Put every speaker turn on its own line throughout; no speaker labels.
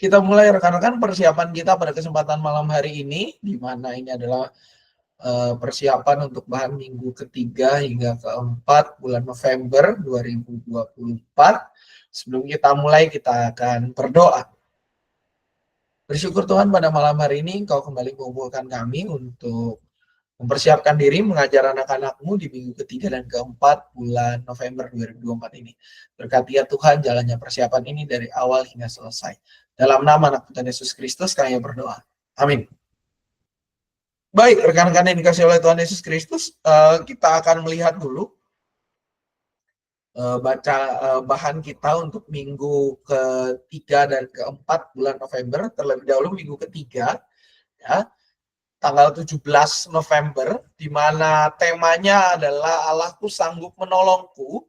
kita mulai rekan-rekan persiapan kita pada kesempatan malam hari ini, di mana ini adalah persiapan untuk bahan minggu ketiga hingga keempat bulan November 2024. Sebelum kita mulai, kita akan berdoa. Bersyukur Tuhan pada malam hari ini Engkau kembali mengumpulkan kami untuk mempersiapkan diri mengajar anak-anak-Mu di minggu ketiga dan keempat bulan November 2024 ini. Berkati ya Tuhan jalannya persiapan ini dari awal hingga selesai. Dalam nama anak Tuhan Yesus Kristus kami berdoa. Amin. Baik, rekan-rekan yang dikasih oleh Tuhan Yesus Kristus, kita akan melihat dulu bahan kita untuk minggu ketiga dan keempat bulan November. Terlebih dahulu minggu ketiga, ya, tanggal 17 November, di mana temanya adalah Allahku sanggup menolongku.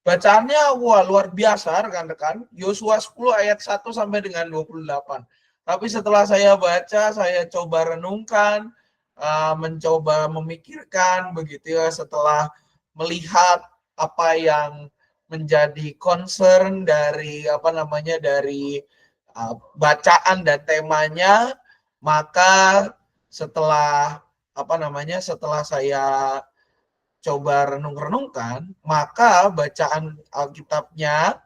Bacaannya wah luar biasa rekan-rekan, Yosua 10 ayat 1 sampai dengan 28. Tapi setelah saya baca, saya coba renungkan, mencoba memikirkan begitu ya, setelah melihat apa yang menjadi concern dari dari bacaan dan temanya, maka setelah setelah saya coba renung-renungkan, maka bacaan Alkitabnya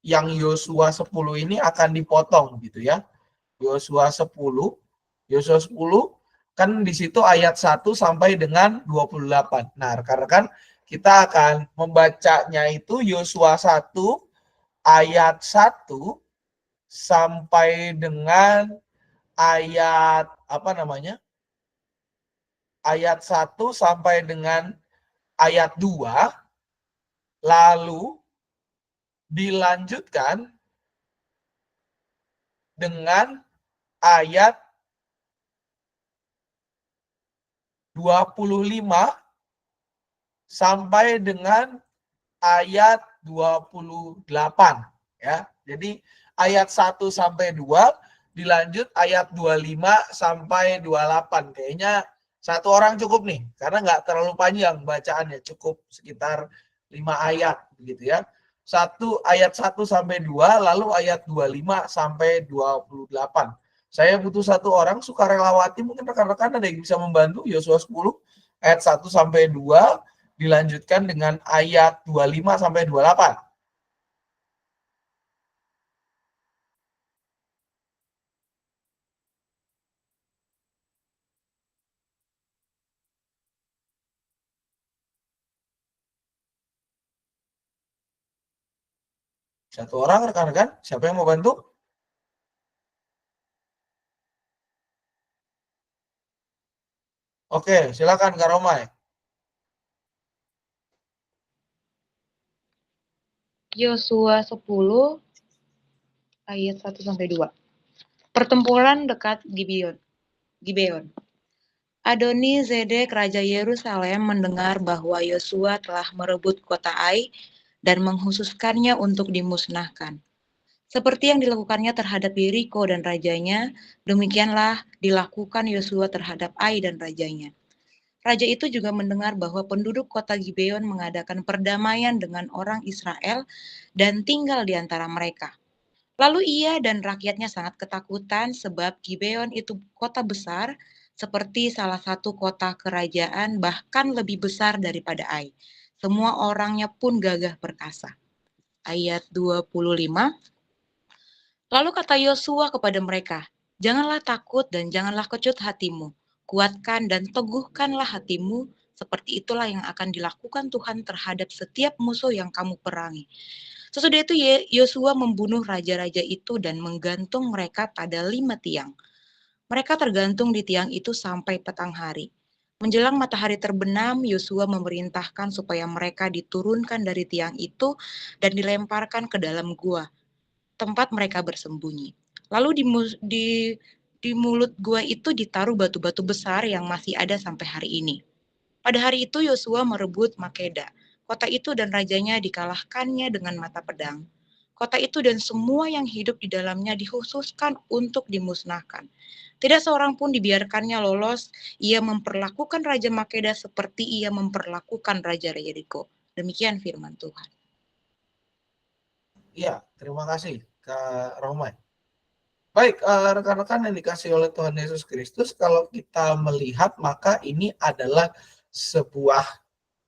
yang Yosua 10 ini akan dipotong gitu ya. Yosua 10 kan di situ ayat 1 sampai dengan 28. Nah, rekan-rekan, kita akan membacanya itu Yosua 1 ayat 1 sampai dengan ayat ayat 1 sampai dengan ayat 2, lalu dilanjutkan dengan ayat 25 sampai dengan ayat 28 ya. Jadi ayat 1 sampai 2 dilanjut ayat 25 sampai 28. Kayaknya satu orang cukup nih karena nggak terlalu panjang bacaannya, cukup sekitar 5 ayat begitu ya. Ayat 1 sampai 2 lalu ayat 25 sampai 28. Saya butuh satu orang sukarelawati, mungkin rekan-rekan ada yang bisa membantu. Yosua 10 ayat 1 sampai 2 dilanjutkan dengan ayat 25 sampai 28. Satu orang rekan-rekan, siapa yang mau bantu? Oke, silakan Kak Romai.
Yosua 10 ayat 1 sampai 2. Pertempuran dekat Gibeon. Adoni Zedek Raja Yerusalem mendengar bahwa Yosua telah merebut kota Ai dan menghususkannya untuk dimusnahkan. Seperti yang dilakukannya terhadap Yeriko dan rajanya, demikianlah dilakukan Yosua terhadap Ai dan rajanya. Raja itu juga mendengar bahwa penduduk kota Gibeon mengadakan perdamaian dengan orang Israel dan tinggal di antara mereka. Lalu ia dan rakyatnya sangat ketakutan sebab Gibeon itu kota besar seperti salah satu kota kerajaan, bahkan lebih besar daripada Ai. Semua orangnya pun gagah perkasa. Ayat 25. Lalu kata Yosua kepada mereka, "Janganlah takut dan janganlah kecut hatimu. Kuatkan dan teguhkanlah hatimu, seperti itulah yang akan dilakukan Tuhan terhadap setiap musuh yang kamu perangi." Sesudah itu Yosua membunuh raja-raja itu dan menggantung mereka pada 5 tiang. Mereka tergantung di tiang itu sampai petang hari. Menjelang matahari terbenam, Yosua memerintahkan supaya mereka diturunkan dari tiang itu dan dilemparkan ke dalam gua, tempat mereka bersembunyi. Lalu di mulut gua itu ditaruh batu-batu besar yang masih ada sampai hari ini. Pada hari itu Yosua merebut Makeda. Kota itu dan rajanya dikalahkannya dengan mata pedang. Kota itu dan semua yang hidup di dalamnya dikhususkan untuk dimusnahkan. Tidak seorang pun dibiarkannya lolos. Ia memperlakukan Raja Makeda seperti ia memperlakukan Raja Yeriko. Demikian firman Tuhan.
Iya, terima kasih. Kak Romai. Baik, rekan-rekan yang dikasih oleh Tuhan Yesus Kristus, kalau kita melihat maka ini adalah sebuah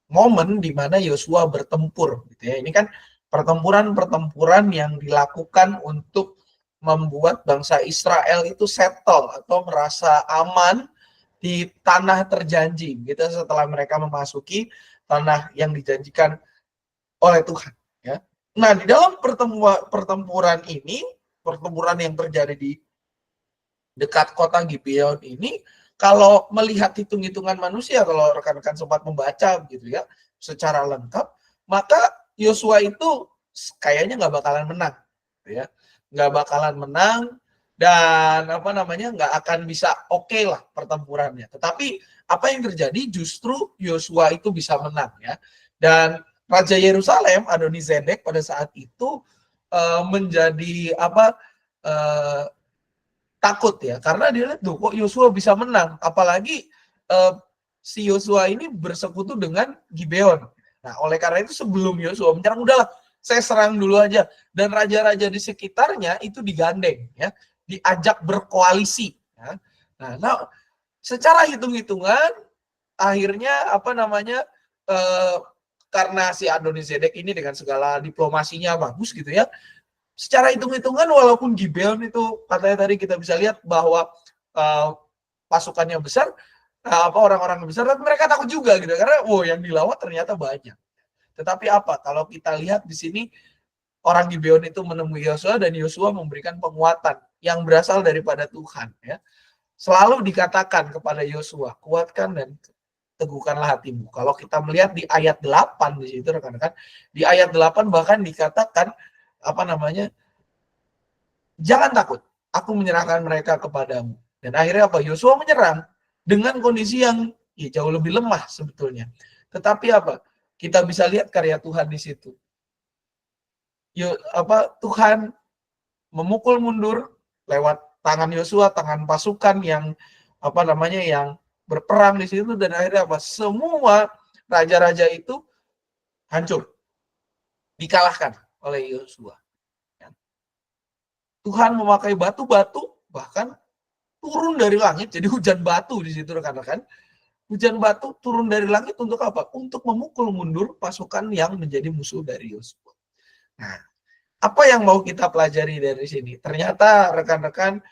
momen di mana Yosua bertempur, gitu ya. Ini kan pertempuran-pertempuran yang dilakukan untuk membuat bangsa Israel itu settle atau merasa aman di tanah terjanji, gitu, setelah mereka memasuki tanah yang dijanjikan oleh Tuhan. Ya. Nah, di dalam pertempuran ini, pertempuran yang terjadi di dekat kota Gibeon ini, kalau melihat hitung-hitungan manusia, kalau rekan-rekan sempat membaca gitu ya, secara lengkap, maka Yosua itu kayaknya nggak bakalan menang, gitu ya, nggak bakalan menang dan apa namanya nggak akan bisa oke lah pertempurannya. Tetapi apa yang terjadi justru Yosua itu bisa menang ya, dan Raja Yerusalem Adonizedek pada saat itu menjadi apa takut ya, karena dia lihat tuh kok Yosua bisa menang, apalagi si Yosua ini bersekutu dengan Gibeon. Nah, oleh karena itu sebelum Yosua menyerang, udahlah saya serang dulu aja, dan raja-raja di sekitarnya itu digandeng ya, diajak berkoalisi ya. Nah, secara hitung-hitungan akhirnya apa namanya karena si Adonizedek ini dengan segala diplomasinya bagus gitu ya, secara hitung-hitungan walaupun Gibeon itu katanya tadi kita bisa lihat bahwa pasukannya besar, apa orang-orang besar, tapi mereka takut juga gitu karena yang dilawan ternyata banyak. Tetapi apa? Kalau kita lihat di sini orang Gibeon itu menemui Yosua dan Yosua memberikan penguatan yang berasal daripada Tuhan ya. Selalu dikatakan kepada Yosua, kuatkan dan teguhkanlah hatimu. Kalau kita melihat di ayat 8 di situ rekan-rekan, di ayat 8 bahkan dikatakan apa namanya? Jangan takut, aku menyerahkan mereka kepadamu. Dan akhirnya apa? Yosua menyerang dengan kondisi yang jauh lebih lemah sebetulnya. Tetapi apa? Kita bisa lihat karya Tuhan di situ. Tuhan memukul mundur lewat tangan Yosua, tangan pasukan yang apa namanya yang berperang di situ, dan akhirnya apa? Semua raja-raja itu hancur, dikalahkan oleh Yosua. Tuhan memakai batu-batu bahkan turun dari langit, jadi hujan batu di situ rekan-rekan. Hujan batu turun dari langit untuk apa? Untuk memukul mundur pasukan yang menjadi musuh dari Yosua. Nah, apa yang mau kita pelajari dari sini? Ternyata rekan-rekan,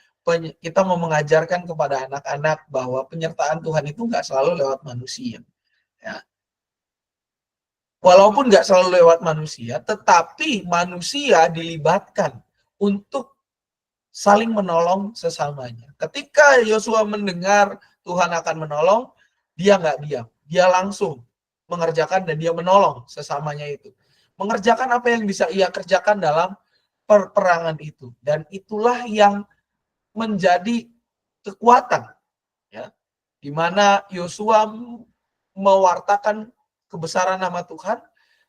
kita mau mengajarkan kepada anak-anak bahwa penyertaan Tuhan itu nggak selalu lewat manusia. Ya. Walaupun nggak selalu lewat manusia, tetapi manusia dilibatkan untuk saling menolong sesamanya. Ketika Yosua mendengar Tuhan akan menolong, dia nggak diam. Dia langsung mengerjakan dan dia menolong sesamanya itu. Mengerjakan apa yang bisa ia kerjakan dalam peperangan itu. Dan itulah yang menjadi kekuatan. Ya, di mana Yosua mewartakan kebesaran nama Tuhan,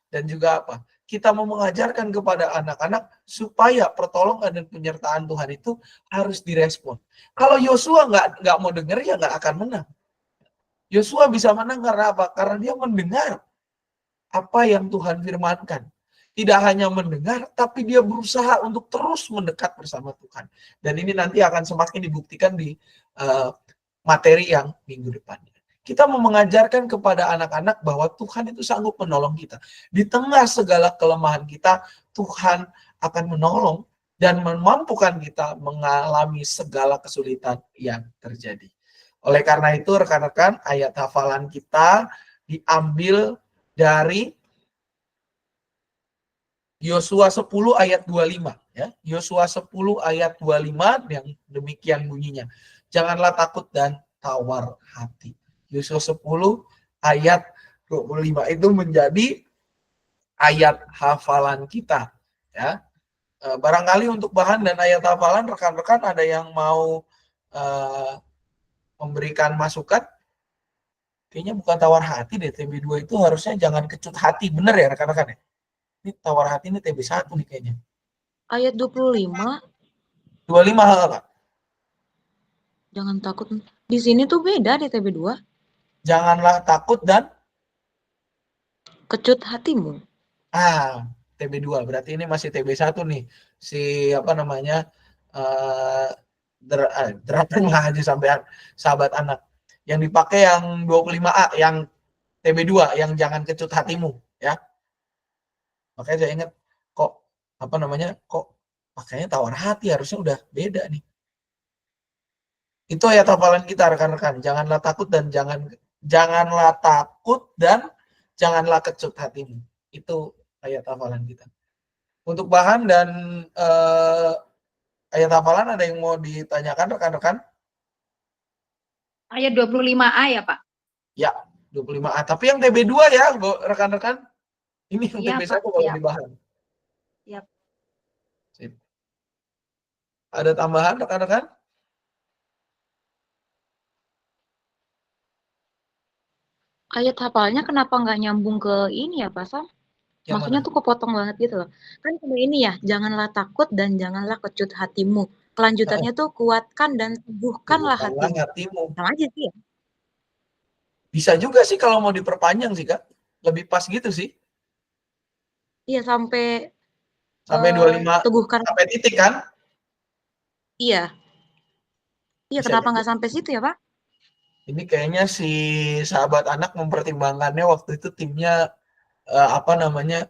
dan juga apa? Kita mau mengajarkan kepada anak-anak supaya pertolongan dan penyertaan Tuhan itu harus direspon. Kalau Yosua nggak mau dengar, ya nggak akan menang. Yosua bisa menang karena apa? Karena dia mendengar apa yang Tuhan firmankan. Tidak hanya mendengar, tapi dia berusaha untuk terus mendekat bersama Tuhan. Dan ini nanti akan semakin dibuktikan di materi yang minggu depannya. Kita mau mengajarkan kepada anak-anak bahwa Tuhan itu sanggup menolong kita. Di tengah segala kelemahan kita, Tuhan akan menolong dan memampukan kita mengalami segala kesulitan yang terjadi. Oleh karena itu, rekan-rekan, ayat hafalan kita diambil dari Yosua 10 ayat 25. Ya. Yosua 10 ayat 25 yang demikian bunyinya. Janganlah takut dan tawar hati. Yosua 10 ayat 25 itu menjadi ayat hafalan kita. Ya. Barangkali untuk bahan dan ayat hafalan rekan-rekan ada yang mau memberikan masukan? Kayaknya bukan tawar hati deh, TB2 itu harusnya jangan kecut hati. Bener ya rekan-rekan ya? Ini tawar hati ini TB1 nih kayaknya.
Ayat 25.
25 Kak.
Jangan takut. Di sini tuh beda di TB2.
Janganlah takut dan
kecut hatimu.
TB2. Berarti ini masih TB1 nih. Si apa namanya? Drama aja sampai sahabat anak. Yang dipakai yang 25A, yang TB2, yang jangan kecut hatimu, ya. Makanya saya ingat kok apa namanya? Kok pakainya tawar hati, harusnya udah beda nih. Itu ayat hafalan kita rekan-rekan. Janganlah takut dan janganlah takut dan janganlah kecut hatimu. Itu ayat hafalan kita. Untuk bahan dan ayat hafalan ada yang mau ditanyakan rekan-rekan?
Ayat 25A ya, Pak?
Ya, 25A. Tapi yang TB2 ya, rekan-rekan. Ini yang
Iya,
TB1
Pak.
kalau
Siap.
di bahan.
Siap.
Sip. Ada tambahan rekan-rekan?
Ayat hafalnya kenapa nggak nyambung ke ini ya, Pak Sam?
Yang
Maksudnya
mana?
tuh kepotong banget gitu loh. Kan cuma ini ya, janganlah takut dan janganlah kecut hatimu. Kelanjutannya tuh kuatkan dan teguhkanlah
Teguhkanlah
hatimu.
hatimu.
Sama aja sih ya.
Bisa juga sih kalau mau diperpanjang sih, Kak. Lebih pas gitu sih.
Iya, sampai
Sampai 25,
teguhkan.
sampai titik kan?
Iya. Iya,
Bisa
kenapa
juga.
nggak sampai situ ya, Pak?
Ini kayaknya si sahabat anak mempertimbangkannya waktu itu timnya apa namanya,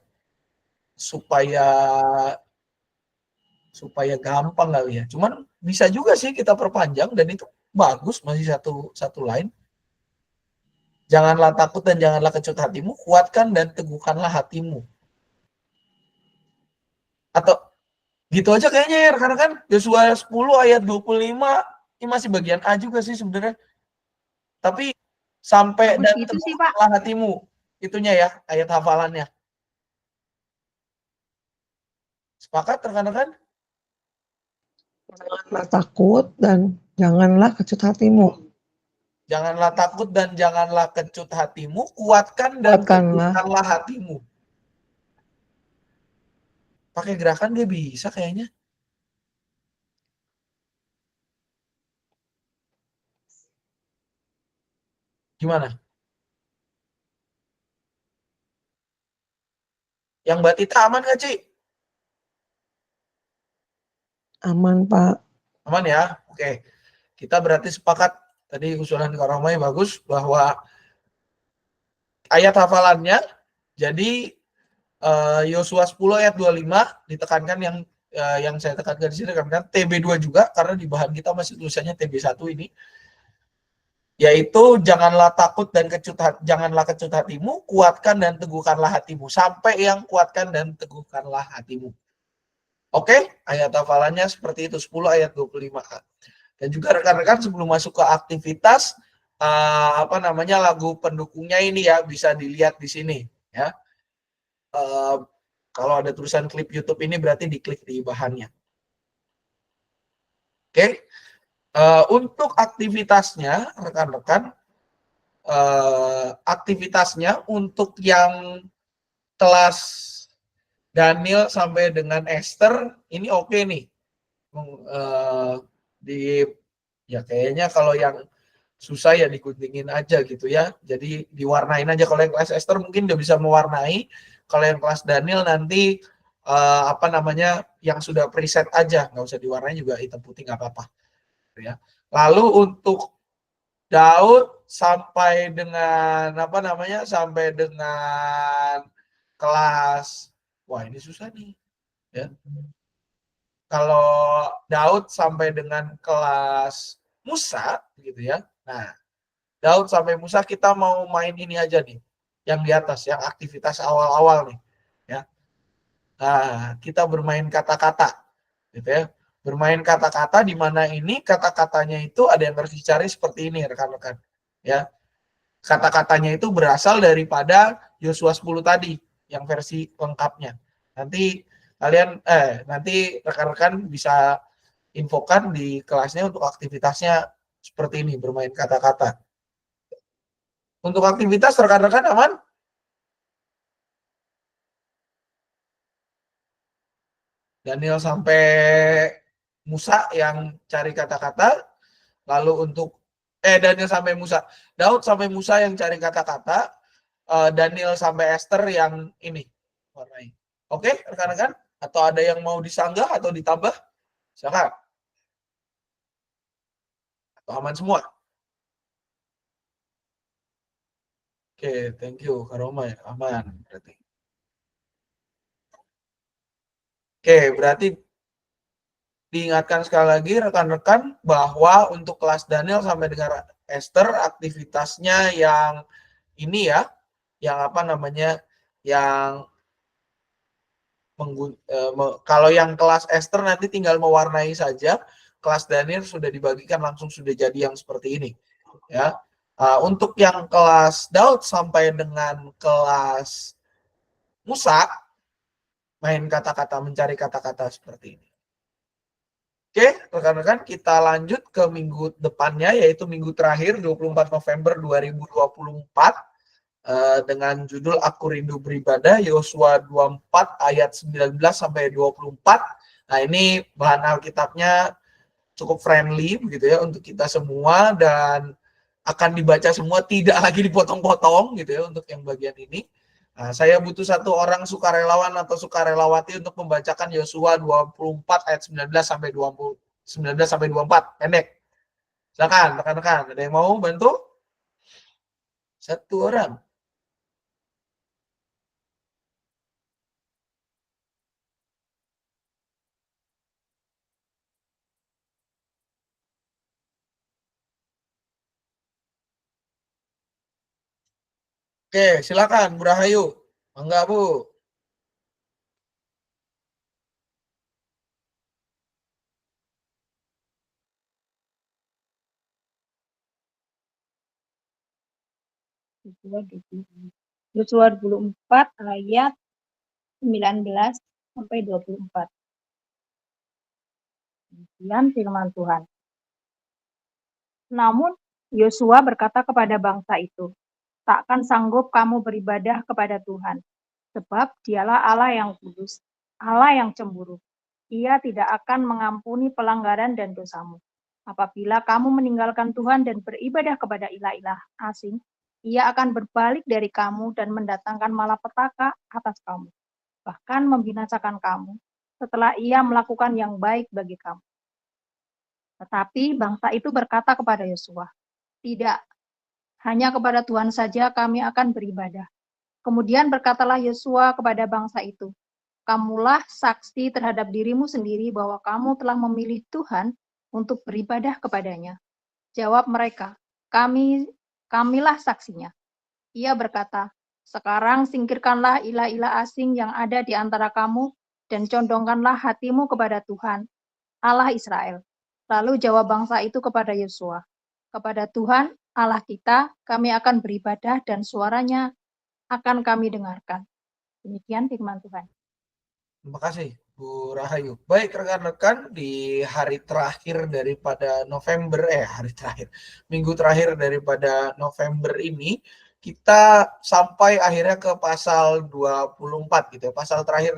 supaya gampang kali ya. Cuman bisa juga sih kita perpanjang dan itu bagus, masih satu line. Janganlah takut dan janganlah kecut hatimu, kuatkan dan teguhkanlah hatimu. Atau gitu aja kayaknya ya rekan-rekan. Yosua 10 ayat 25 ini masih bagian A juga sih sebenarnya. Tapi sampai
Bagus
dan
gitu sih, Pak.
teguhkanlah hatimu. Itunya ya, ayat hafalannya. Sepakat rekan-rekan?
Janganlah takut dan janganlah kecut hatimu.
Janganlah takut dan janganlah kecut hatimu, kuatkan dan teguhkanlah hatimu. Pakai gerakan dia bisa kayaknya. Gimana? Yang Mbak Tita aman nggak, Ci?
Aman, Pak.
Aman ya? Oke. Kita berarti sepakat, tadi usulan Kak Romai bagus, bahwa ayat hafalannya, jadi Yosua 10 ayat 25 ditekankan yang saya tekankan di sini kan TB2 juga, karena di bahan kita masih tulisannya TB1 ini. Yaitu janganlah takut dan janganlah kecut hatimu, kuatkan dan teguhkanlah hatimu. Sampai yang kuatkan dan teguhkanlah hatimu. Oke, ayat hafalannya seperti itu, 10 ayat 25a. Dan juga rekan-rekan sebelum masuk ke aktivitas, apa namanya, lagu pendukungnya ini ya, bisa dilihat di sini ya. Kalau ada tulisan klip YouTube ini berarti diklik di bahannya. Oke. Untuk aktivitasnya, rekan-rekan, aktivitasnya untuk yang kelas Daniel sampai dengan Esther ini oke nih. Ya kayaknya kalau yang susah ya diguntingin aja gitu ya. Jadi diwarnain aja. Kalau yang kelas Esther mungkin udah bisa mewarnai. Kalau yang kelas Daniel nanti apa namanya, yang sudah preset aja, nggak usah diwarnai juga, hitam putih nggak apa-apa. Ya. Lalu untuk Daud sampai dengan apa namanya, sampai dengan kelas, wah ini susah nih ya. Kalau Daud sampai dengan kelas Musa gitu ya. Nah, Daud sampai Musa kita mau main ini aja nih, yang di atas, yang aktivitas awal-awal nih ya. Nah, kita bermain kata-kata gitu ya. Bermain kata-kata di mana ini kata-katanya itu ada yang harus dicari seperti ini rekan-rekan ya. Kata-katanya itu berasal daripada Yosua 10 tadi yang versi lengkapnya. Nanti kalian nanti rekan-rekan bisa infokan di kelasnya untuk aktivitasnya seperti ini, bermain kata-kata. Untuk aktivitas rekan-rekan aman? Daniel sampai Musa yang cari kata-kata, lalu untuk Daniel sampai Musa, Daud sampai Musa yang cari kata-kata, Daniel sampai Esther yang ini warnai. Oke, rekan-rekan? Atau ada yang mau disanggah atau ditambah? Silakan. Atau aman semua? Oke, thank you, Kak Roma ya. Aman berarti. Oke, berarti diingatkan sekali lagi rekan-rekan bahwa untuk kelas Daniel sampai dengan Esther aktivitasnya yang ini ya, yang apa namanya, yang kalau yang kelas Esther nanti tinggal mewarnai saja, kelas Daniel sudah dibagikan langsung sudah jadi yang seperti ini ya. Untuk yang kelas Daud sampai dengan kelas Musa, main kata-kata, mencari kata-kata seperti ini. Oke, rekan-rekan, kita lanjut ke minggu depannya, yaitu minggu terakhir 24 November 2024 dengan judul Aku Rindu Beribadah, Yosua 24 ayat 19 sampai 24. Nah, ini bahan Alkitabnya cukup friendly begitu ya untuk kita semua dan akan dibaca semua, tidak lagi dipotong-potong gitu ya untuk yang bagian ini. Nah, saya butuh satu orang sukarelawan atau sukarelawati untuk membacakan Yosua 24 ayat 19 sampai 24 pendek. Silakan rekan-rekan, ada yang mau bantu? Satu orang. Oke, silakan Bu Rahayu. Enggak, Bu.
Yosua 24 ayat 19 sampai 24. Demikian firman Tuhan. Namun Yosua berkata kepada bangsa itu, takkan sanggup kamu beribadah kepada Tuhan, sebab dialah Allah yang kudus, Allah yang cemburu. Ia tidak akan mengampuni pelanggaran dan dosamu. Apabila kamu meninggalkan Tuhan dan beribadah kepada ilah-ilah asing, ia akan berbalik dari kamu dan mendatangkan malapetaka atas kamu, bahkan membinasakan kamu setelah ia melakukan yang baik bagi kamu. Tetapi bangsa itu berkata kepada Yosua, tidak, hanya kepada Tuhan saja kami akan beribadah. Kemudian berkatalah Yosua kepada bangsa itu, kamulah saksi terhadap dirimu sendiri bahwa kamu telah memilih Tuhan untuk beribadah kepadanya. Jawab mereka, kamilah saksinya. Ia berkata, sekarang singkirkanlah ilah-ilah asing yang ada di antara kamu dan condongkanlah hatimu kepada Tuhan, Allah Israel. Lalu jawab bangsa itu kepada Yosua, kepada Tuhan Allah kita kami akan beribadah dan suaranya akan kami dengarkan. Demikian firman Tuhan.
Terima kasih Bu Rahayu. Baik rekan-rekan, di hari terakhir daripada November, minggu terakhir daripada November ini, kita sampai akhirnya ke pasal 24 gitu ya, pasal terakhir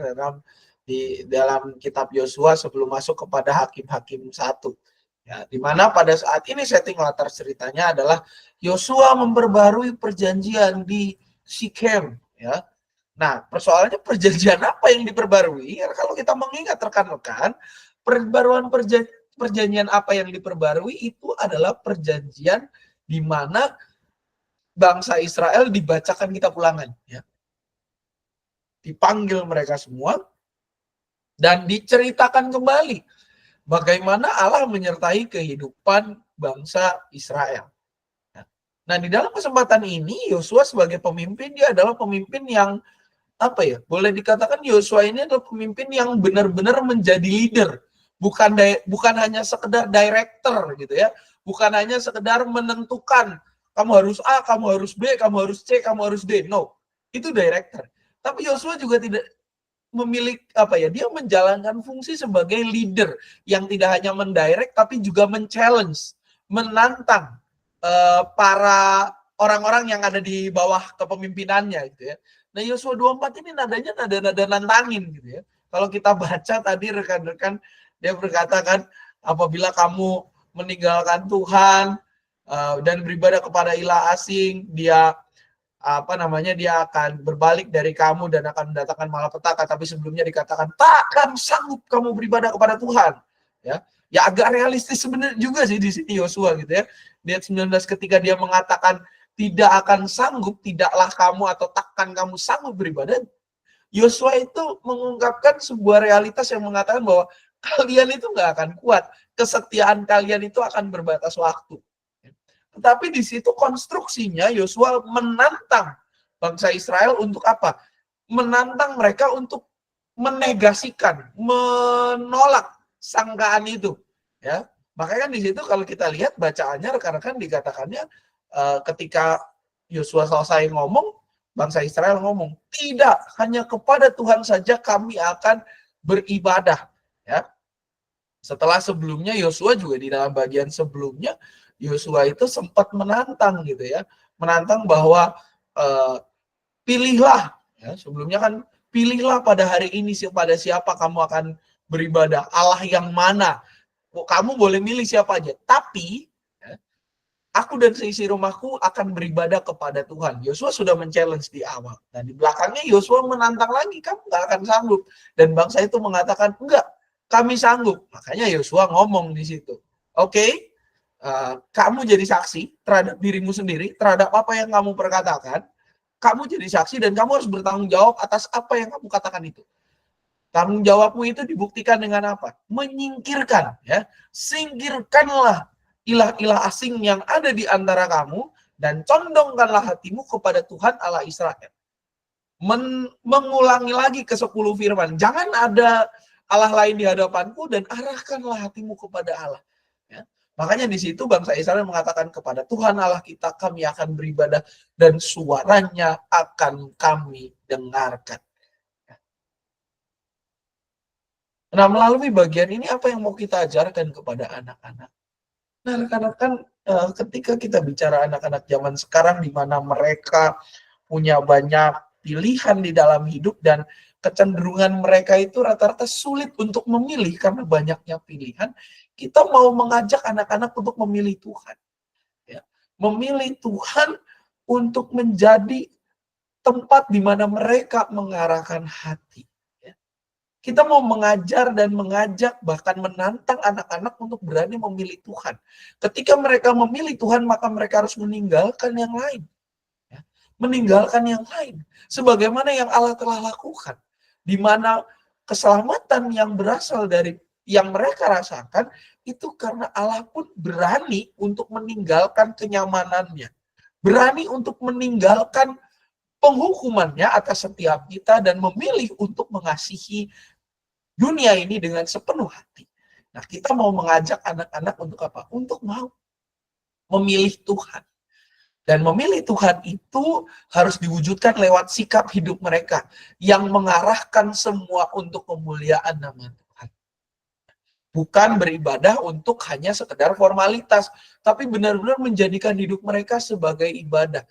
di dalam kitab Yosua sebelum masuk kepada Hakim-Hakim 1. Ya, di mana pada saat ini setting latar ceritanya adalah Yosua memperbarui perjanjian di Shichem ya. Nah, persoalannya perjanjian apa yang diperbarui? Ya, kalau kita mengingat rekan-rekan, perjanjian apa yang diperbarui itu adalah perjanjian di mana bangsa Israel dibacakan kitab ulangan. Ya. Dipanggil mereka semua dan diceritakan kembali bagaimana Allah menyertai kehidupan bangsa Israel. Nah, di dalam kesempatan ini, Yosua sebagai pemimpin, dia adalah pemimpin yang boleh dikatakan Yosua ini adalah pemimpin yang benar-benar menjadi leader, bukan hanya sekedar director gitu ya, bukan hanya sekedar menentukan kamu harus A, kamu harus B, kamu harus C, kamu harus D. No, itu director. Tapi Yosua juga tidak memiliki dia menjalankan fungsi sebagai leader yang tidak hanya mendirect tapi juga men-challenge, menantang para orang-orang yang ada di bawah kepemimpinannya gitu ya. Nah, Yosua 24 ini nadanya nada nantangin gitu ya. Kalau kita baca tadi rekan-rekan, dia berkata kan, apabila kamu meninggalkan Tuhan dan beribadah kepada ilah asing, dia dia akan berbalik dari kamu dan akan mendatangkan malapetaka, tapi sebelumnya dikatakan takkan sanggup kamu beribadah kepada Tuhan. Ya agak realistis sebenarnya juga sih di sini Yosua gitu ya. Di ayat 19 ketika dia mengatakan tidak akan sanggup, tidaklah kamu atau takkan kamu sanggup beribadah. Yosua itu mengungkapkan sebuah realitas yang mengatakan bahwa kalian itu nggak akan kuat, kesetiaan kalian itu akan berbatas waktu. Tetapi di situ konstruksinya Yosua menantang bangsa Israel untuk apa? Menantang mereka untuk menegasikan, menolak sangkaan itu. Ya, makanya kan di situ kalau kita lihat bacaannya rekan-rekan dikatakannya ketika Yosua selesai ngomong, bangsa Israel ngomong, tidak, hanya kepada Tuhan saja kami akan beribadah. Ya, setelah sebelumnya Yosua juga di dalam bagian sebelumnya Yosua itu sempat menantang gitu ya, menantang bahwa pilihlah, ya, sebelumnya kan pilihlah pada hari ini pada siapa kamu akan beribadah, Allah yang mana. Kamu boleh milih siapa aja, tapi ya, aku dan seisi rumahku akan beribadah kepada Tuhan. Yosua sudah men-challenge di awal, dan di belakangnya Yosua menantang lagi, kamu nggak akan sanggup. Dan bangsa itu mengatakan enggak, kami sanggup. Makanya Yosua ngomong di situ, oke, kamu jadi saksi terhadap dirimu sendiri, terhadap apa yang kamu perkatakan. Kamu jadi saksi dan kamu harus bertanggung jawab atas apa yang kamu katakan itu. Tanggung jawabmu itu dibuktikan dengan apa? Menyingkirkan, ya. Singkirkanlah ilah-ilah asing yang ada di antara kamu dan condongkanlah hatimu kepada Tuhan Allah Israel. Mengulangi lagi ke-10 firman. Jangan ada Allah lain di hadapanku dan arahkanlah hatimu kepada Allah. Ya. Makanya di situ bangsa Israel mengatakan kepada Tuhan Allah kita kami akan beribadah dan suaranya akan kami dengarkan. Nah, melalui bagian ini apa yang mau kita ajarkan kepada anak-anak? Nah, rekan-rekan, ketika kita bicara anak-anak zaman sekarang di mana mereka punya banyak pilihan di dalam hidup dan kecenderungan mereka itu rata-rata sulit untuk memilih karena banyaknya pilihan, kita mau mengajak anak-anak untuk memilih Tuhan. Ya. Memilih Tuhan untuk menjadi tempat di mana mereka mengarahkan hati. Kita mau mengajar dan mengajak, bahkan menantang anak-anak untuk berani memilih Tuhan. Ketika mereka memilih Tuhan, maka mereka harus meninggalkan yang lain. Ya. Meninggalkan yang lain. Sebagaimana yang Allah telah lakukan. Di mana keselamatan yang berasal dari yang mereka rasakan, itu karena Allah pun berani untuk meninggalkan kenyamanannya. Berani untuk meninggalkan penghukumannya atas setiap kita dan memilih untuk mengasihi dunia ini dengan sepenuh hati. Nah, kita mau mengajak anak-anak untuk apa? Untuk mau memilih Tuhan. Dan memilih Tuhan itu harus diwujudkan lewat sikap hidup mereka yang mengarahkan semua untuk kemuliaan nama Tuhan. Bukan beribadah untuk hanya sekedar formalitas, tapi benar-benar menjadikan hidup mereka sebagai ibadah.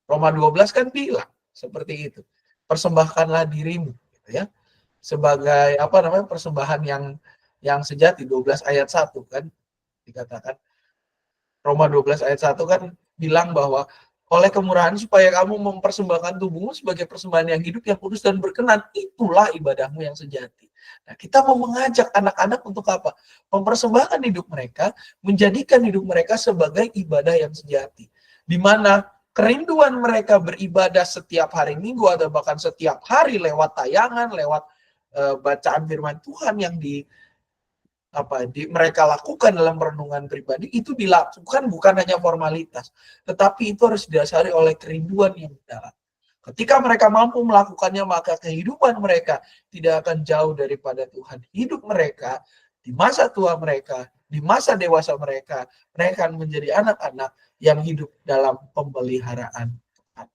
Roma 12 kan bilang seperti itu. Persembahkanlah dirimu, gitu ya. Sebagai persembahan yang sejati. 12 ayat 1 kan dikatakan, Roma 12 ayat 1 kan bilang bahwa oleh kemurahan supaya kamu mempersembahkan tubuhmu sebagai persembahan yang hidup, yang kudus dan berkenan, itulah ibadahmu yang sejati. Nah, kita mau mengajak anak-anak untuk apa? Mempersembahkan hidup mereka, menjadikan hidup mereka sebagai ibadah yang sejati, di mana kerinduan mereka beribadah setiap hari Minggu atau bahkan setiap hari lewat tayangan, lewat bacaan firman Tuhan yang mereka lakukan dalam renungan pribadi, itu dilakukan bukan hanya formalitas, tetapi itu harus didasari oleh kerinduan yang dalam. Ketika mereka mampu melakukannya, maka kehidupan mereka tidak akan jauh daripada Tuhan. Hidup mereka di masa tua mereka, di masa dewasa mereka akan menjadi anak-anak yang hidup dalam pemeliharaan Tuhan.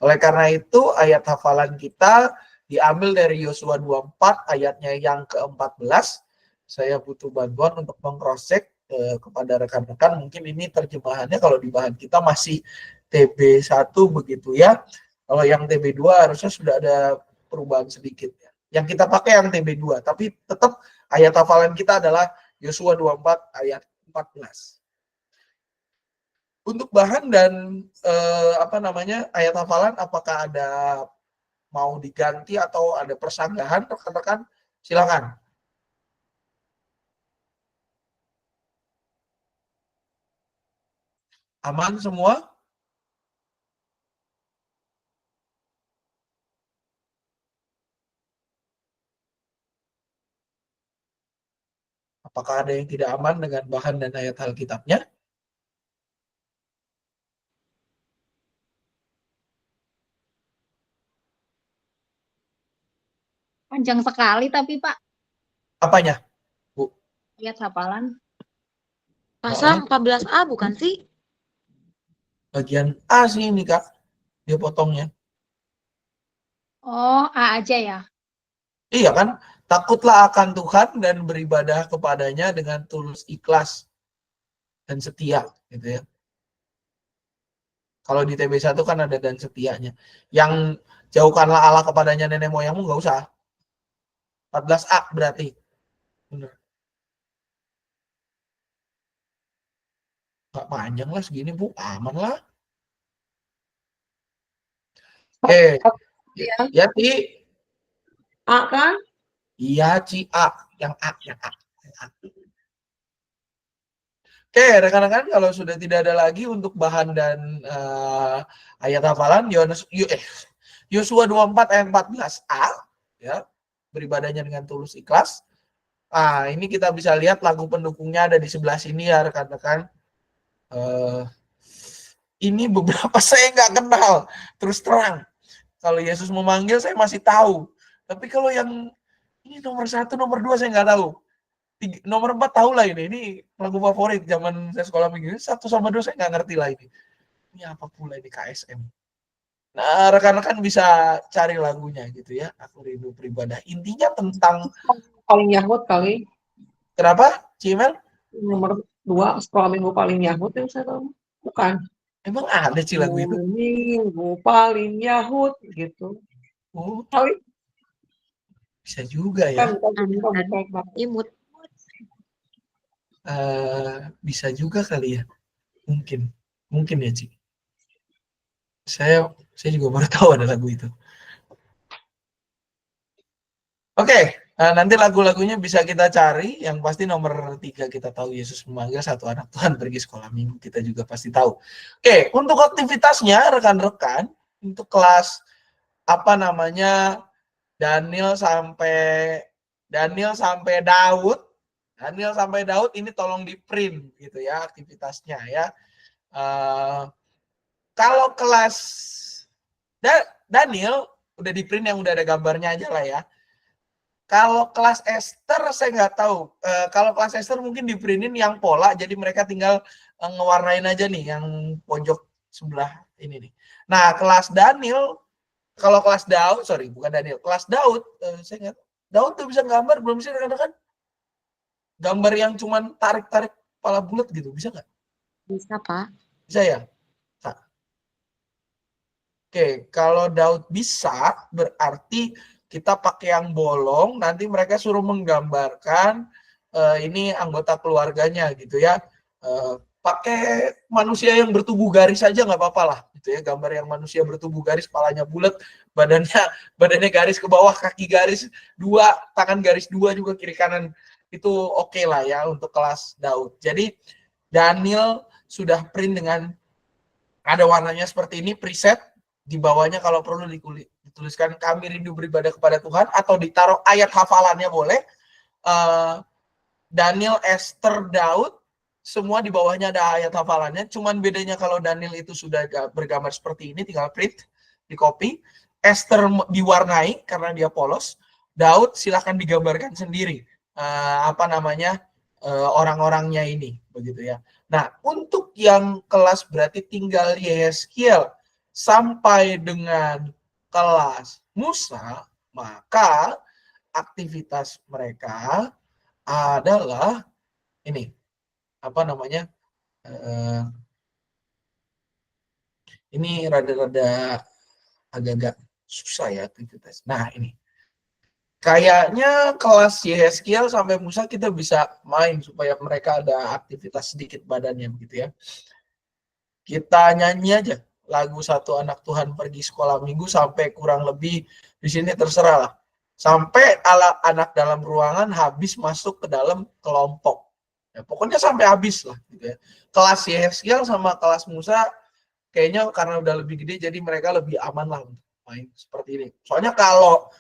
Oleh karena itu, ayat hafalan kita diambil dari Yosua 24 ayatnya yang ke-14. Saya butuh bantuan untuk meng-cross-check kepada rekan-rekan. Mungkin ini terjemahannya kalau di bahan kita masih TB1 begitu ya. Kalau yang TB2 harusnya sudah ada perubahan sedikit ya. Yang kita pakai yang TB2, tapi tetap ayat hafalan kita adalah Yosua 24 ayat 14. Untuk bahan dan apa namanya ayat hafalan, apakah ada mau diganti atau ada persanggahan, rekan-rekan? Silakan. Aman semua? Apakah ada yang tidak aman dengan bahan dan ayat Alkitabnya?
Panjang sekali tapi Pak,
Apanya, Bu?
lihat hafalan.
Pasal 14a bukan sih?
Bagian A sih ini, Kak. Dia potongnya.
Oh, A aja ya.
Iya kan? Takutlah akan Tuhan dan beribadah kepadanya dengan tulus ikhlas dan setia, gitu ya. Kalau di TB1 kan ada dan setianya. Yang jauhkanlah Allah kepadanya nenek moyangmu, nggak usah. 14A berarti. Bener. Nggak panjang lah segini, Bu. Aman lah. Oke.
Ya.
Ya, Ci.
A kan?
Iya, Ci. A. Yang A. Yang A. Yang A. Oke, rekan-rekan, kalau sudah tidak ada lagi untuk bahan dan ayat hafalan, Yosua 24 ayat 14a, ya, beribadahnya dengan tulus ikhlas. Nah, ini kita bisa lihat lagu pendukungnya ada di sebelah sini ya, rekan-rekan. Ini beberapa saya nggak kenal, terus terang. Kalau Yesus memanggil saya masih tahu, tapi kalau yang ini nomor 1, nomor 2 saya nggak tahu. Nomor 4 tahu lah ini lagu favorit zaman saya sekolah minggu. 1 sama 2 saya nggak ngerti lah ini. Ini apa pula ini KSM. Nah, rekan-rekan bisa cari lagunya gitu ya. Aku rindu beribadah. Intinya tentang
Paling Yahud kali.
kenapa, Cimel?
Nomor 2 sekolah minggu paling Yahud yang saya tahu. Bukan.
Emang ada sih lagu itu?
Minggu paling Yahud gitu.
Oh,
Kali
bisa juga ya.
bukan.
Imut.
Bisa juga kali ya. Mungkin ya, Ci. Saya juga baru tahu ada lagu itu. Oke, nanti lagu-lagunya bisa kita cari. Yang pasti nomor 3 kita tahu Yesus memanggil, 1 anak Tuhan pergi sekolah minggu, kita juga pasti tahu. Oke, untuk aktivitasnya rekan-rekan, untuk kelas apa namanya Daniel sampai Daud, ini tolong di print gitu ya aktivitasnya ya. Kalau kelas Daniel udah di print, yang udah ada gambarnya aja lah ya. Kalau kelas Esther saya nggak tahu. Kalau kelas Esther mungkin di printin yang pola, jadi mereka tinggal ngewarnain aja nih yang pojok sebelah ini nih. Nah, kelas Daniel, kalau kelas Daud, bukan Daniel, kelas Daud, saya nggak, Daud tuh bisa gambar belum sih rekan-rekan? Gambar yang cuman tarik-tarik kepala bulat gitu, bisa nggak?
Bisa, Pak.
Bisa ya? Nah. Oke, kalau Daud bisa, berarti kita pakai yang bolong, nanti mereka suruh menggambarkan ini anggota keluarganya gitu ya. Pakai manusia yang bertubuh garis saja nggak apa-apa lah gitu ya, gambar yang manusia bertubuh garis, kepalanya bulat, badannya garis ke bawah, kaki garis 2, tangan garis 2 juga kiri kanan, itu oke lah ya untuk kelas Daud. Jadi Daniel sudah print dengan ada warnanya seperti ini, preset. Di bawahnya kalau perlu dituliskan kami rindu beribadah kepada Tuhan, atau ditaruh ayat hafalannya boleh. Daniel, Esther, Daud, semua di bawahnya ada ayat hafalannya. Cuman bedanya kalau Daniel itu sudah bergambar seperti ini, tinggal print, di copy. Esther diwarnai karena dia polos. Daud silakan digambarkan sendiri orang-orangnya ini, begitu ya. Nah, untuk yang kelas berarti tinggal Yehezkiel sampai dengan kelas Musa, maka aktivitas mereka adalah ini, ini rada-rada agak-agak susah ya aktivitas. Nah, ini kayaknya kelas Yehezkiel sampai Musa kita bisa main supaya mereka ada aktivitas sedikit badannya begitu ya. Kita nyanyi aja lagu Satu Anak Tuhan Pergi Sekolah Minggu sampai kurang lebih di sini terserah lah. Sampai anak dalam ruangan habis masuk ke dalam kelompok. Ya, pokoknya sampai habis lah gitu ya. Kelas Yeskiel sama kelas Musa kayaknya karena udah lebih gede jadi mereka lebih aman lah untuk main seperti ini. Soalnya kalau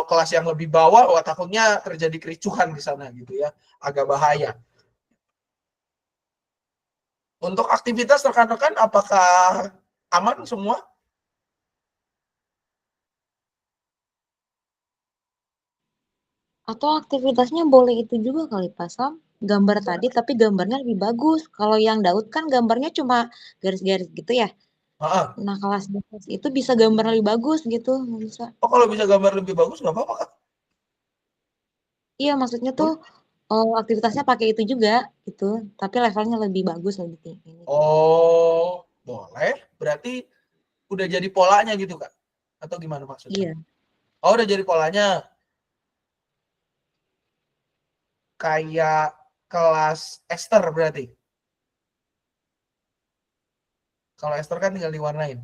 kelas yang lebih bawah, wah takutnya terjadi kericuhan di sana gitu ya, agak bahaya. Untuk aktivitas rekan-rekan apakah aman semua?
Atau aktivitasnya boleh itu juga kali Pak Sam, gambar tadi tapi gambarnya lebih bagus. Kalau yang Daud kan gambarnya cuma garis-garis gitu ya. Nah kelas itu bisa gambar lebih bagus gitu, bisa.
Oh kalau bisa gambar lebih bagus nggak apa-apa Kak?
Iya maksudnya tuh aktivitasnya pakai itu juga gitu, tapi levelnya lebih bagus, lebih tinggi.
Oh boleh, berarti udah jadi polanya gitu Kak? Atau gimana maksudnya?
Iya.
Oh udah jadi polanya. Kayak kelas Esther berarti. Kalau Esther kan tinggal diwarnain.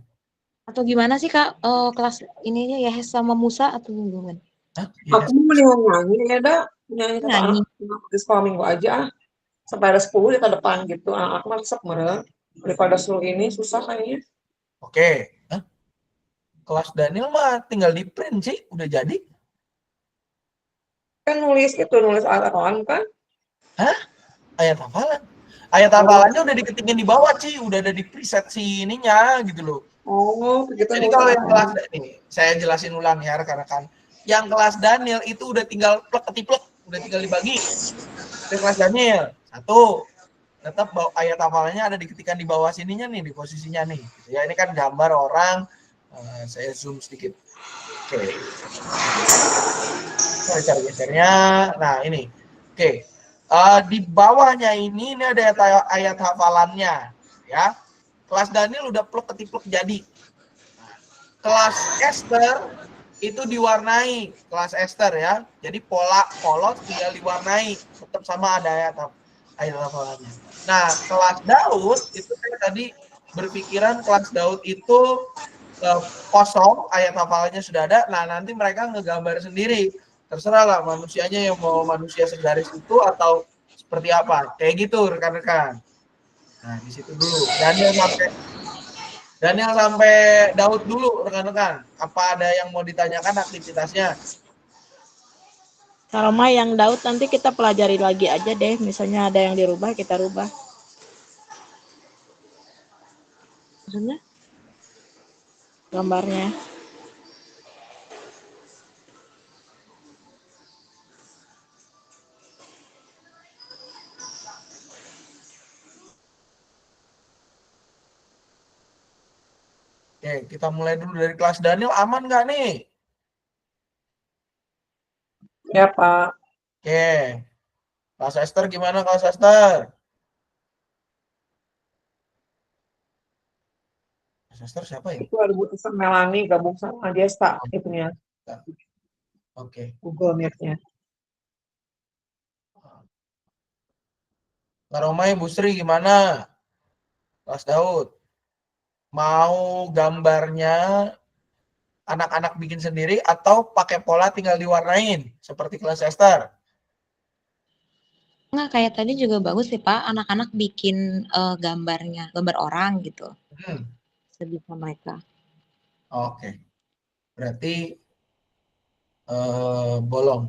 Atau gimana sih Kak kelas ininya ya sama Musa atau gimana?
Aku mau mendingan nyanyi ya dah, nyanyi Satu
Nyanyi.
Anak Pergi Sekolah Minggu aja sampai ada 10 di ke depan gitu. Aku masuk meren daripada suruh ini susah kayaknya.
Oke. Kelas Daniel mah tinggal di print sih, udah jadi.
Kan nulis ayat hafalan kan?
Hah? Ayat hafalan? Ayat hafalannya udah diketingin di bawah sih, udah ada di preset si ininya gitu loh.
Oh, begitu.
Jadi kalau yang kelas ini, saya jelasin ulang ya rekan-rekan. Yang kelas Daniel itu udah tinggal plek-ketiplek, udah tinggal dibagi. Di kelas Daniel, satu. Tetap ayat hafalannya ada diketikkan di bawah sininya nih, di posisinya nih. Ya ini kan gambar orang, saya zoom sedikit. Oke. Saya cari gesernya. Nah ini. Oke. Di bawahnya ini ada ayat hafalannya. Ya. Kelas Daniel udah plek-ketiplek jadi. Nah, kelas Esther itu diwarnai. Kelas Esther ya. Jadi polos tinggal diwarnai. Tetap sama ada ayat hafalannya. Nah, kelas Daud itu saya tadi berpikiran kelas Daud itu kosong, ayat hafalannya sudah ada. Nah, nanti mereka ngegambar sendiri. Terserah lah manusianya yang mau manusia segaris itu atau seperti apa. Kayak gitu rekan-rekan. Nah, di situ dulu. Daniel sampai Daud dulu rekan-rekan. Apa ada yang mau ditanyakan aktivitasnya?
Kalau mah yang Daud nanti kita pelajari lagi aja deh. Misalnya ada yang dirubah, kita rubah. Maksudnya? Gambarnya.
Oke, kita mulai dulu dari kelas Daniel. Aman nggak nih?
Ya, Pak.
Oke. Kelas Esther gimana kelas Esther? Kelas Esther siapa ya?
Itu ada butuh Melani gabung sama Desta itunya.
Oke.
Google Meet-nya.
Karomai Bu Sri gimana? Kelas Daud. Mau gambarnya anak-anak bikin sendiri atau pakai pola tinggal diwarnain seperti kelas Esther?
Nggak, kayak tadi juga bagus sih Pak, anak-anak bikin gambarnya, gambar orang gitu. Sebisa mereka.
Oke. Berarti bolong.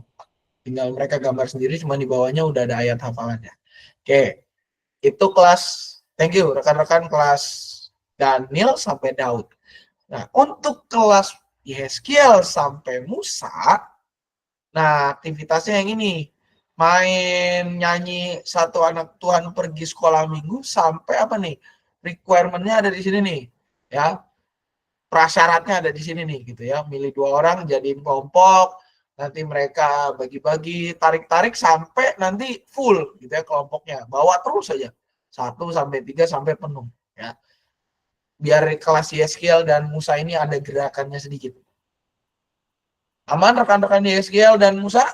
Tinggal mereka gambar sendiri, cuma di bawahnya udah ada ayat hafalannya. Oke. Itu kelas, thank you rekan-rekan kelas Daniel sampai Daud. Nah, untuk kelas Yeskiel sampai Musa, nah aktivitasnya yang ini. Main nyanyi Satu Anak Tuhan Pergi Sekolah Minggu sampai apa nih? Requirement-nya ada di sini nih. Ya. Prasyaratnya ada di sini nih gitu ya. Milih 2 orang jadiin kelompok, nanti mereka bagi-bagi, tarik-tarik sampai nanti full gitu ya kelompoknya. Bawa terus saja. 1 sampai 3 sampai penuh ya. Biar kelas Yeskiel dan Musa ini ada gerakannya sedikit. Aman rekan-rekan Yeskiel dan Musa?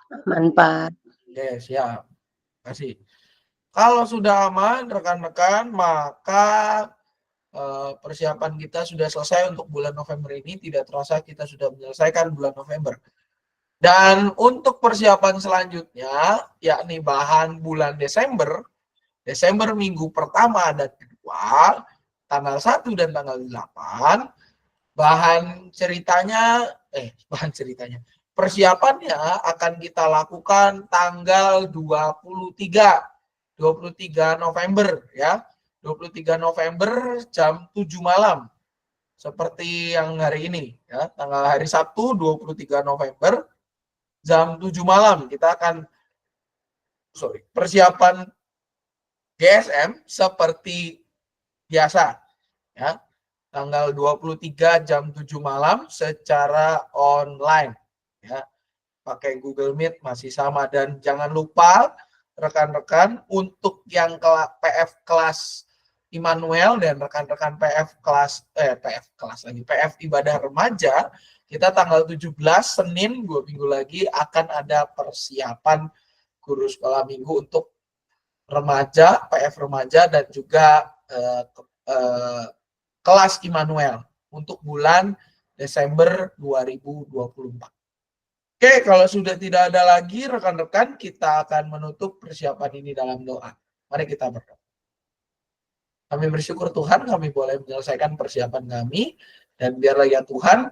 Aman, Pak.
Oke, siap. Kasih. Kalau sudah aman, rekan-rekan, maka persiapan kita sudah selesai untuk bulan November ini. Tidak terasa kita sudah menyelesaikan bulan November. Dan untuk persiapan selanjutnya, yakni bahan bulan Desember minggu pertama dan kedua, tanggal 1 dan tanggal 8, persiapannya akan kita lakukan tanggal 23 November ya. 23 November jam 7 malam. Seperti yang hari ini ya, tanggal hari Sabtu 23 November jam 7 malam kita akan persiapan GSM seperti biasa ya. Tanggal 23 jam 7 malam secara online ya. Pakai Google Meet masih sama, dan jangan lupa rekan-rekan untuk yang PF kelas Immanuel dan rekan-rekan PF ibadah remaja, kita tanggal 17 Senin 2 minggu lagi akan ada persiapan guru sekolah minggu untuk remaja, PF remaja, dan juga kelas Immanuel untuk bulan Desember 2024. Oke, kalau sudah tidak ada lagi rekan-rekan, kita akan menutup persiapan ini dalam doa. Mari kita berdoa. Kami bersyukur Tuhan, kami boleh menyelesaikan persiapan kami, dan biarlah ya Tuhan,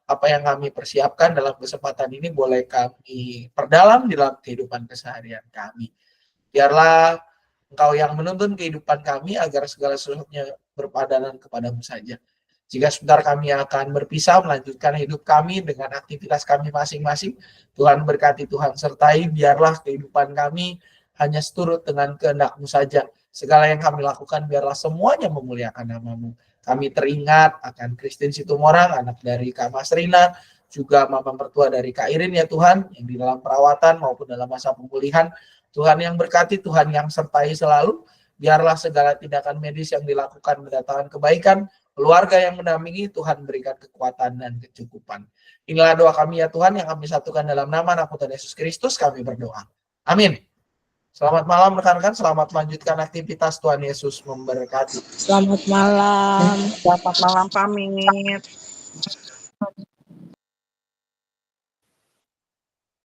apa yang kami persiapkan dalam kesempatan ini boleh kami perdalam dalam kehidupan keseharian kami. Biarlah Engkau yang menuntun kehidupan kami agar segala sesuatunya berpadanan kepadamu saja. Jika sebentar kami akan berpisah melanjutkan hidup kami dengan aktivitas kami masing-masing, Tuhan berkati, Tuhan sertai, biarlah kehidupan kami hanya seturut dengan kehendak-Mu saja. Segala yang kami lakukan biarlah semuanya memuliakan nama-Mu. Kami teringat akan Christine Situmorang, anak dari Kak Mas Rina, juga mama mertua dari Kak Irin ya Tuhan, yang di dalam perawatan maupun dalam masa pemulihan. Tuhan yang berkati, Tuhan yang sertai selalu. Biarlah segala tindakan medis yang dilakukan mendatangkan kebaikan, keluarga yang mendampingi, Tuhan berikan kekuatan dan kecukupan. Inilah doa kami ya Tuhan, yang kami satukan dalam nama anak Tuhan Yesus Kristus, kami berdoa. Amin. Selamat malam rekan-rekan, selamat melanjutkan aktivitas. Tuhan Yesus memberkati.
Selamat malam.
Selamat malam, pamit.